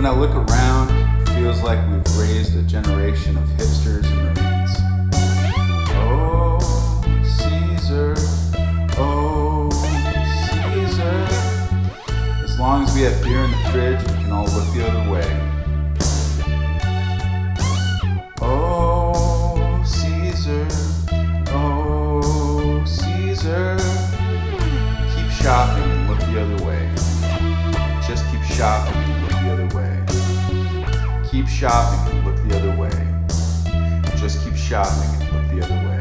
When I look around, it feels like we've raised a generation of hipsters and Marines. Oh, Caesar, oh, Caesar. As long as we have beer in the fridge, we can all look the other way. Oh, Caesar, oh, Caesar. Keep shopping and look the other way. Just keep shopping and look the other way. Keep shopping and look the other way. Just keep shopping and look the other way.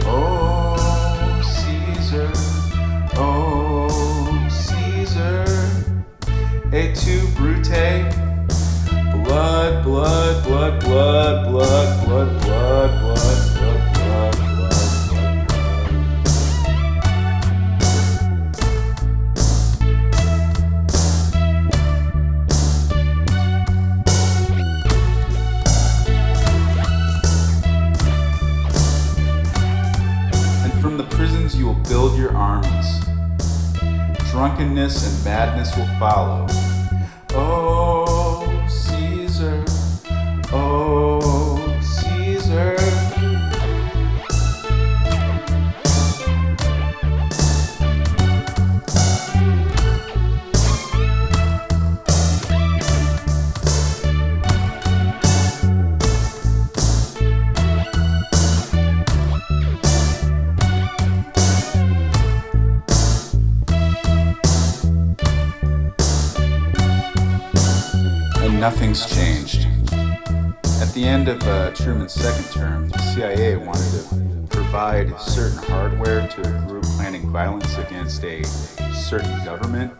Oh, Caesar, oh, Caesar. Et tu, Brute? Blood, blood, blood, blood, blood, blood, blood, blood, blood, blood, blood, blood. And from the prisons you will build your armies. Drunkenness and madness will follow. Oh, Caesar, oh, Caesar. Nothing's changed. At the end of Truman's second term, the CIA wanted to provide certain hardware to a group planning violence against a certain government.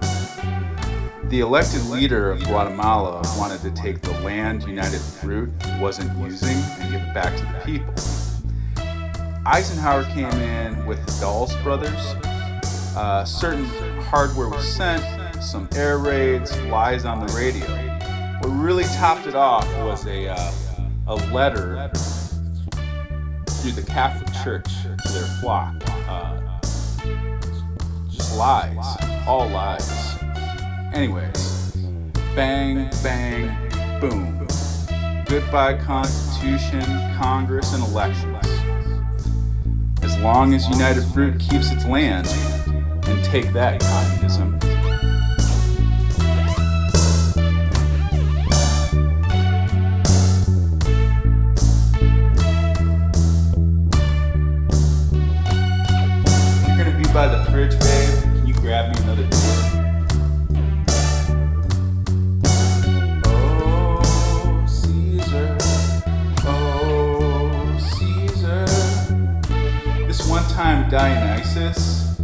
The elected leader of Guatemala wanted to take the land United Fruit wasn't using and give it back to the people. Eisenhower came in with the Dulles brothers. Certain hardware was sent, some air raids, lies on the radio. What really topped it off was a letter through the Catholic Church to their flock. Just lies, all lies. Anyways, bang, bang, boom. Goodbye Constitution, Congress, and elections. As long as United Fruit keeps its land, and take that, communism. By the fridge, babe, can you grab me another beer? Oh, Caesar, oh, Caesar. This one time Dionysus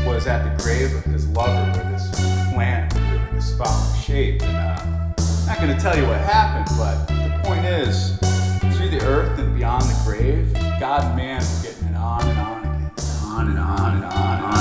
was at the grave of his lover where this plant grew in this phallic shape. And I'm not going to tell you what happened, but the point is, through the earth and beyond the grave, God and man were getting it on and on again, on and on and on.